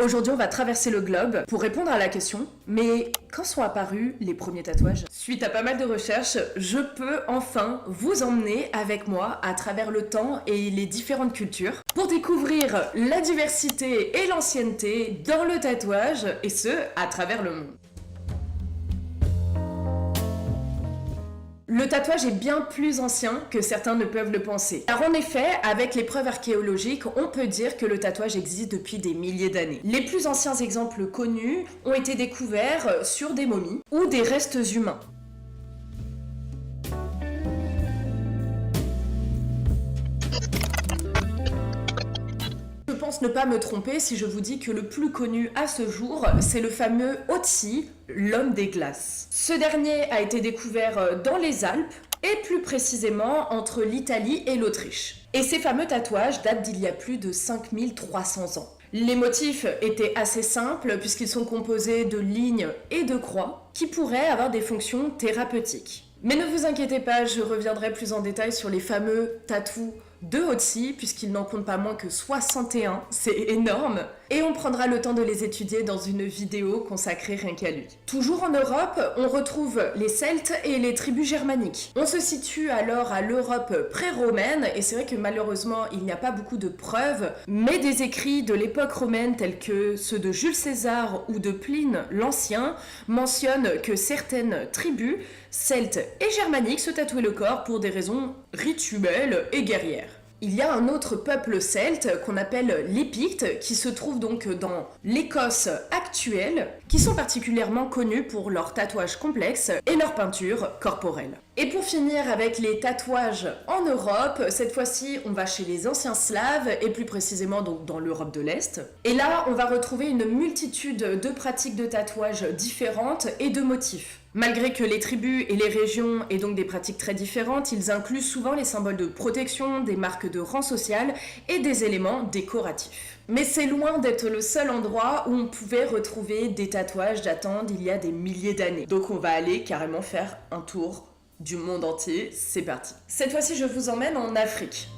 Aujourd'hui, on va traverser le globe pour répondre à la question « Mais quand sont apparus les premiers tatouages ?» Suite à pas mal de recherches, je peux enfin vous emmener avec moi à travers le temps et les différentes cultures pour découvrir la diversité et l'ancienneté dans le tatouage, et ce, à travers le monde. Le tatouage est bien plus ancien que certains ne peuvent le penser. Car en effet, avec les preuves archéologiques, on peut dire que le tatouage existe depuis des milliers d'années. Les plus anciens exemples connus ont été découverts sur des momies ou des restes humains. Je pense ne pas me tromper si je vous dis que le plus connu à ce jour, c'est le fameux Otzi, l'homme des glaces. Ce dernier a été découvert dans les Alpes, et plus précisément entre l'Italie et l'Autriche. Et ces fameux tatouages datent d'il y a plus de 5300 ans. Les motifs étaient assez simples puisqu'ils sont composés de lignes et de croix qui pourraient avoir des fonctions thérapeutiques. Mais ne vous inquiétez pas, je reviendrai plus en détail sur les fameux tatous de Otzi, puisqu'il n'en compte pas moins que 61, c'est énorme, et on prendra le temps de les étudier dans une vidéo consacrée rien qu'à lui. Toujours en Europe, on retrouve les Celtes et les tribus germaniques. On se situe alors à l'Europe pré-romaine, et c'est vrai que malheureusement il n'y a pas beaucoup de preuves, mais des écrits de l'époque romaine tels que ceux de Jules César ou de Pline l'Ancien mentionnent que certaines tribus celtes et germaniques se tatouaient le corps pour des raisons rituelles et guerrières. Il y a un autre peuple celte qu'on appelle les Pictes, qui se trouve donc dans l'Écosse actuelle, qui sont particulièrement connus pour leurs tatouages complexes et leurs peintures corporelles. Et pour finir avec les tatouages en Europe, cette fois-ci on va chez les anciens Slaves, et plus précisément donc dans l'Europe de l'Est. Et là on va retrouver une multitude de pratiques de tatouages différentes et de motifs. Malgré que les tribus et les régions aient donc des pratiques très différentes, ils incluent souvent les symboles de protection, des marques de rang social et des éléments décoratifs. Mais c'est loin d'être le seul endroit où on pouvait retrouver des tatouages datant d'il y a des milliers d'années. Donc on va aller carrément faire un tour du monde entier, c'est parti. Cette fois-ci je vous emmène en Afrique.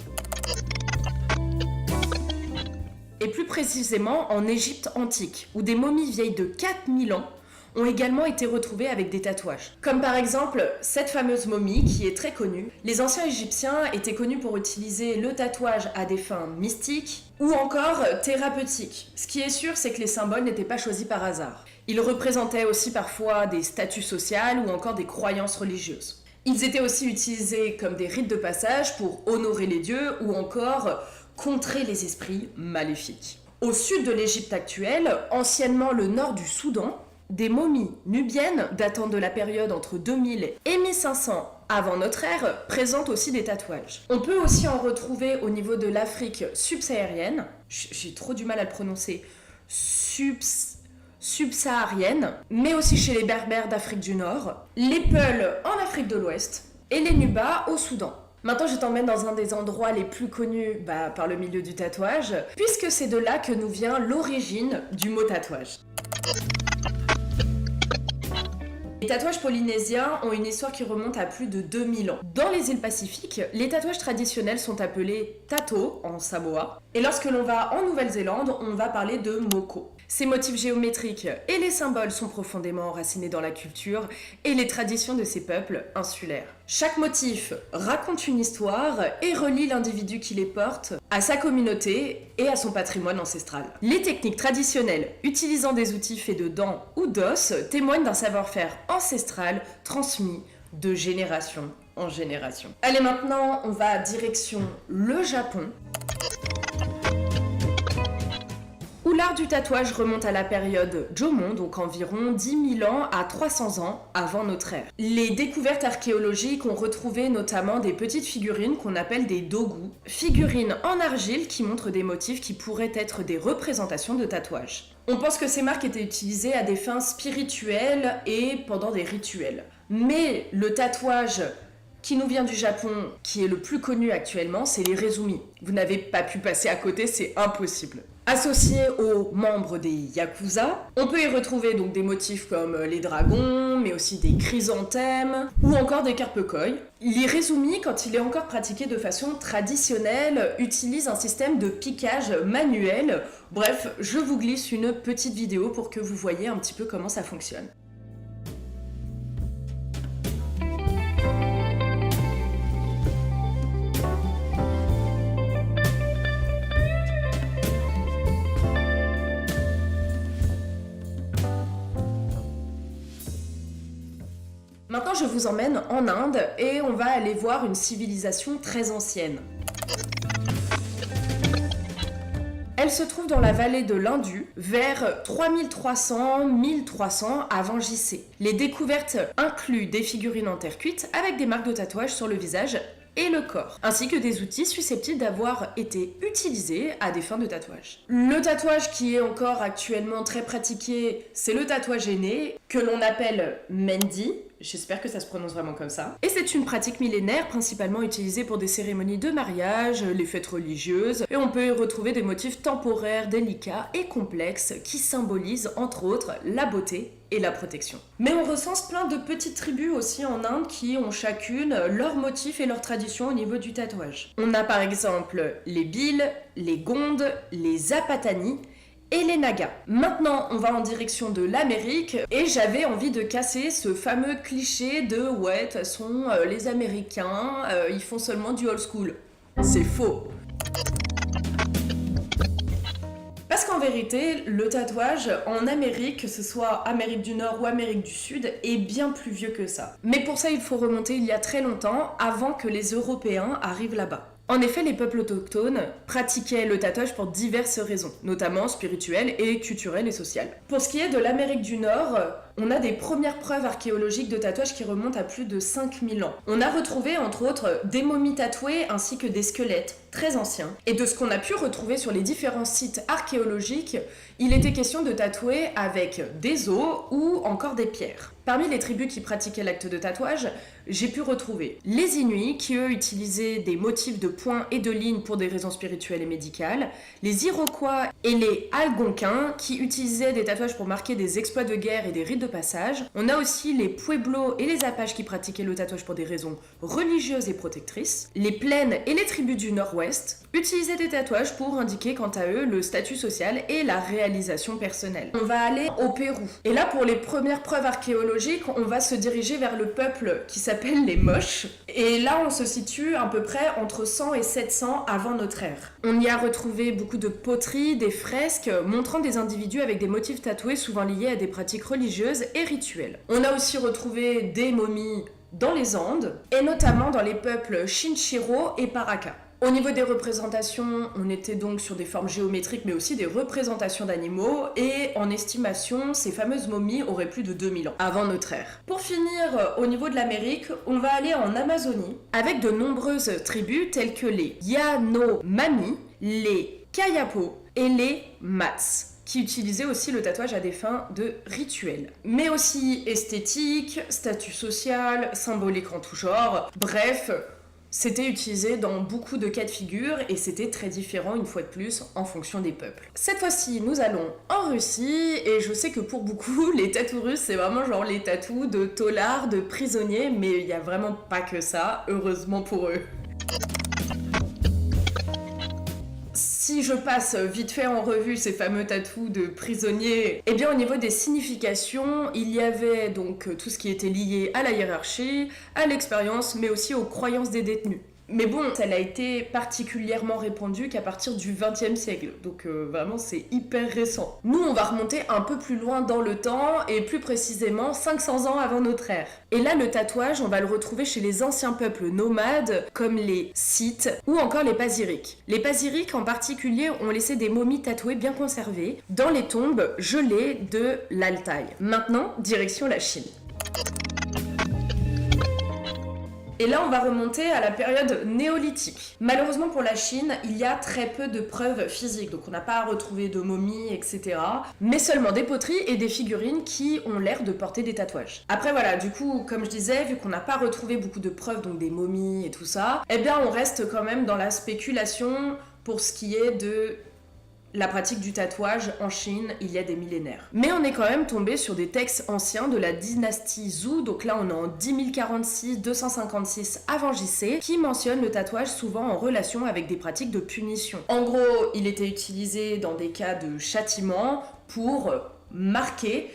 Et plus précisément en Égypte antique, où des momies vieilles de 4000 ans ont également été retrouvées avec des tatouages. Comme par exemple cette fameuse momie qui est très connue. Les anciens Égyptiens étaient connus pour utiliser le tatouage à des fins mystiques ou encore thérapeutiques. Ce qui est sûr, c'est que les symboles n'étaient pas choisis par hasard. Ils représentaient aussi parfois des statuts sociaux ou encore des croyances religieuses. Ils étaient aussi utilisés comme des rites de passage pour honorer les dieux ou encore contrer les esprits maléfiques. Au sud de l'Égypte actuelle, anciennement le nord du Soudan, des momies nubiennes datant de la période entre 2000 et 1500 avant notre ère présentent aussi des tatouages. On peut aussi en retrouver au niveau de l'Afrique subsaharienne, j'ai trop du mal à le prononcer, subsaharienne, mais aussi chez les Berbères d'Afrique du Nord, les Peuls en Afrique de l'Ouest et les Nubas au Soudan. Maintenant, je t'emmène dans un des endroits les plus connus par le milieu du tatouage, puisque c'est de là que nous vient l'origine du mot tatouage. Les tatouages polynésiens ont une histoire qui remonte à plus de 2000 ans. Dans les îles Pacifiques, les tatouages traditionnels sont appelés tato en samoa. Et lorsque l'on va en Nouvelle-Zélande, on va parler de moko. Ces motifs géométriques et les symboles sont profondément enracinés dans la culture et les traditions de ces peuples insulaires. Chaque motif raconte une histoire et relie l'individu qui les porte à sa communauté et à son patrimoine ancestral. Les techniques traditionnelles utilisant des outils faits de dents ou d'os témoignent d'un savoir-faire ancestral transmis de génération en génération. Allez, maintenant, on va direction le Japon, où l'art du tatouage remonte à la période Jomon, donc environ 10 000 ans à 300 ans avant notre ère. Les découvertes archéologiques ont retrouvé notamment des petites figurines qu'on appelle des dogu, figurines en argile qui montrent des motifs qui pourraient être des représentations de tatouages. On pense que ces marques étaient utilisées à des fins spirituelles et pendant des rituels. Mais le tatouage qui nous vient du Japon, qui est le plus connu actuellement, c'est les Rezumi. Vous n'avez pas pu passer à côté, c'est impossible. associé aux membres des Yakuza. On peut y retrouver donc des motifs comme les dragons, mais aussi des chrysanthèmes, ou encore des carpekoi. L'irezumi, quand il est encore pratiqué de façon traditionnelle, utilise un système de piquage manuel. Bref, je vous glisse une petite vidéo pour que vous voyez un petit peu comment ça fonctionne. Maintenant, je vous emmène en Inde et on va aller voir une civilisation très ancienne. Elle se trouve dans la vallée de l'Indus, vers 3300-1300 avant JC. Les découvertes incluent des figurines en terre cuite avec des marques de tatouage sur le visage et le corps, ainsi que des outils susceptibles d'avoir été utilisés à des fins de tatouage. Le tatouage qui est encore actuellement très pratiqué, c'est le tatouage aîné, que l'on appelle Mendi. J'espère que ça se prononce vraiment comme ça. Et c'est une pratique millénaire, principalement utilisée pour des cérémonies de mariage, les fêtes religieuses, et on peut y retrouver des motifs temporaires, délicats et complexes qui symbolisent entre autres la beauté et la protection. Mais on recense plein de petites tribus aussi en Inde qui ont chacune leurs motifs et leurs traditions au niveau du tatouage. On a par exemple les Bhils, les Gonds, les Zapatani et les Nagas. Maintenant, on va en direction de l'Amérique et j'avais envie de casser ce fameux cliché de ouais, de toute façon, les Américains, ils font seulement du old school. C'est faux. Parce qu'en vérité, le tatouage en Amérique, que ce soit Amérique du Nord ou Amérique du Sud, est bien plus vieux que ça. Mais pour ça, il faut remonter il y a très longtemps, avant que les Européens arrivent là-bas. En effet, les peuples autochtones pratiquaient le tatouage pour diverses raisons, notamment spirituelles et culturelles et sociales. Pour ce qui est de l'Amérique du Nord, on a des premières preuves archéologiques de tatouage qui remontent à plus de 5000 ans. On a retrouvé entre autres des momies tatouées ainsi que des squelettes très anciens. Et de ce qu'on a pu retrouver sur les différents sites archéologiques, il était question de tatouer avec des os ou encore des pierres. Parmi les tribus qui pratiquaient l'acte de tatouage, j'ai pu retrouver les Inuits qui eux utilisaient des motifs de points et de lignes pour des raisons spirituelles et médicales, les Iroquois et les Algonquins qui utilisaient des tatouages pour marquer des exploits de guerre et des rites de passage. On a aussi les Pueblos et les Apaches qui pratiquaient le tatouage pour des raisons religieuses et protectrices. Les plaines et les tribus du Nord-Ouest utilisaient des tatouages pour indiquer quant à eux le statut social et la réalisation personnelle. On va aller au Pérou. Et là, pour les premières preuves archéologiques, on va se diriger vers le peuple qui s'appelle les Moches. Et là, on se situe à peu près entre 100 et 700 avant notre ère. On y a retrouvé beaucoup de poteries, des fresques montrant des individus avec des motifs tatoués souvent liés à des pratiques religieuses et rituelles. On a aussi retrouvé des momies dans les Andes, et notamment dans les peuples Chinchero et Paracas. Au niveau des représentations, on était donc sur des formes géométriques, mais aussi des représentations d'animaux, et en estimation, ces fameuses momies auraient plus de 2000 ans, avant notre ère. Pour finir, au niveau de l'Amérique, on va aller en Amazonie, avec de nombreuses tribus telles que les Yanomami, les Kayapo et les Mats, qui utilisaient aussi le tatouage à des fins de rituel. Mais aussi esthétique, statut social, symbolique en tout genre, bref, c'était utilisé dans beaucoup de cas de figure et c'était très différent une fois de plus en fonction des peuples. Cette fois-ci, nous allons en Russie et je sais que pour beaucoup, les tatous russes, c'est vraiment genre les tatous de taulards, de prisonniers, mais il n'y a vraiment pas que ça, heureusement pour eux. Si je passe vite fait en revue ces fameux tatous de prisonniers, eh bien au niveau des significations, il y avait donc tout ce qui était lié à la hiérarchie, à l'expérience, mais aussi aux croyances des détenus. Mais bon, ça n'a été particulièrement répandu qu'à partir du XXe siècle, donc vraiment c'est hyper récent. Nous, on va remonter un peu plus loin dans le temps, et plus précisément 500 ans avant notre ère. Et là, le tatouage, on va le retrouver chez les anciens peuples nomades, comme les Scythes ou encore les Pasiriques. Les Pasiriques en particulier ont laissé des momies tatouées bien conservées dans les tombes gelées de l'Altaï. Maintenant, direction la Chine. Et là, on va remonter à la période néolithique. Malheureusement pour la Chine, il y a très peu de preuves physiques, donc on n'a pas à retrouver de momies, etc. Mais seulement des poteries et des figurines qui ont l'air de porter des tatouages. Après voilà, du coup, comme je disais, vu qu'on n'a pas retrouvé beaucoup de preuves, donc des momies et tout ça, eh bien on reste quand même dans la spéculation pour ce qui est de la pratique du tatouage en Chine il y a des millénaires. Mais on est quand même tombé sur des textes anciens de la dynastie Zhou, donc là on est en 10 046, 256 avant JC, qui mentionnent le tatouage souvent en relation avec des pratiques de punition. En gros, il était utilisé dans des cas de châtiment pour marquer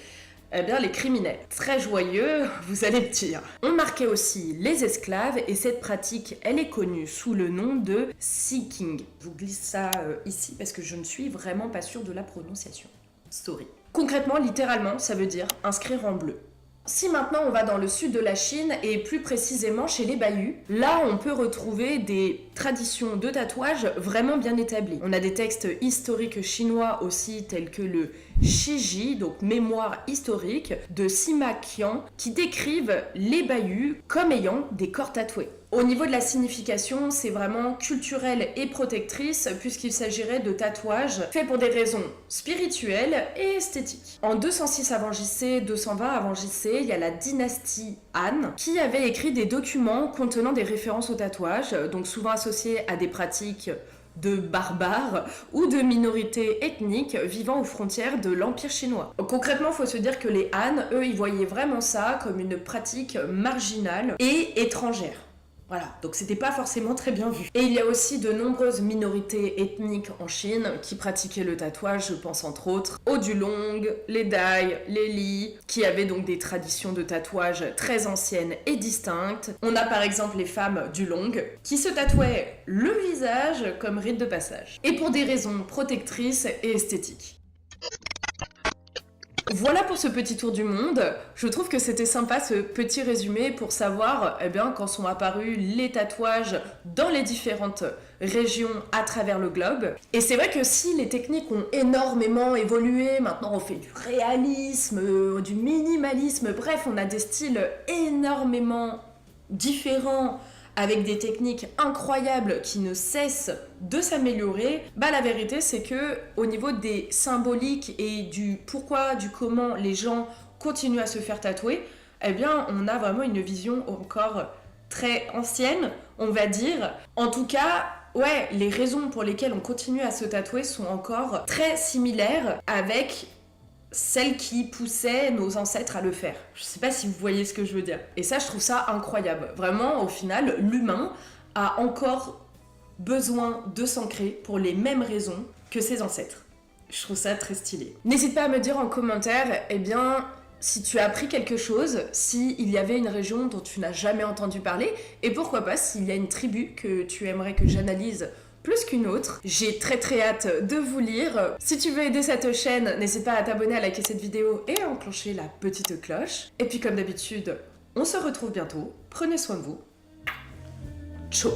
les criminels. Très joyeux, vous allez me dire. On marquait aussi les esclaves et cette pratique, elle est connue sous le nom de sicking. Je vous glisse ça ici parce que je ne suis vraiment pas sûre de la prononciation. Sorry. Concrètement, littéralement, ça veut dire inscrire en bleu. Si maintenant on va dans le sud de la Chine et plus précisément chez les Bayus, là on peut retrouver des traditions de tatouage vraiment bien établies. On a des textes historiques chinois aussi tels que le Shiji, donc mémoire historique, de Sima Qian, qui décrivent les Bayus comme ayant des corps tatoués. Au niveau de la signification, c'est vraiment culturel et protectrice puisqu'il s'agirait de tatouages faits pour des raisons spirituelles et esthétiques. En 206 avant JC, 220 avant JC, il y a la dynastie Han qui avait écrit des documents contenant des références au tatouage, donc souvent associés à des pratiques de barbares ou de minorités ethniques vivant aux frontières de l'Empire chinois. Concrètement, il faut se dire que les Han, eux, ils voyaient vraiment ça comme une pratique marginale et étrangère. Voilà, donc c'était pas forcément très bien vu. Et il y a aussi de nombreuses minorités ethniques en Chine qui pratiquaient le tatouage, je pense entre autres aux Dulong, les Dai, les Li, qui avaient donc des traditions de tatouage très anciennes et distinctes. On a par exemple les femmes Dulong qui se tatouaient le visage comme rite de passage. Et pour des raisons protectrices et esthétiques. Voilà pour ce petit tour du monde. Je trouve que c'était sympa ce petit résumé pour savoir quand sont apparus les tatouages dans les différentes régions à travers le globe. Et c'est vrai que si les techniques ont énormément évolué, maintenant on fait du réalisme, du minimalisme, bref, on a des styles énormément différents avec des techniques incroyables qui ne cessent de s'améliorer, la vérité c'est que au niveau des symboliques et du pourquoi, du comment les gens continuent à se faire tatouer, on a vraiment une vision encore très ancienne, on va dire. En tout cas, ouais, les raisons pour lesquelles on continue à se tatouer sont encore très similaires avec celles qui poussaient nos ancêtres à le faire. Je sais pas si vous voyez ce que je veux dire. Et ça, je trouve ça incroyable. Vraiment, au final, l'humain a encore besoin de s'ancrer pour les mêmes raisons que ses ancêtres. Je trouve ça très stylé. N'hésite pas à me dire en commentaire, si tu as appris quelque chose, s'il y avait une région dont tu n'as jamais entendu parler, et pourquoi pas s'il y a une tribu que tu aimerais que j'analyse plus qu'une autre. J'ai très hâte de vous lire. Si tu veux aider cette chaîne, n'hésite pas à t'abonner, à liker cette vidéo et à enclencher la petite cloche. Et puis comme d'habitude, on se retrouve bientôt. Prenez soin de vous. Ciao.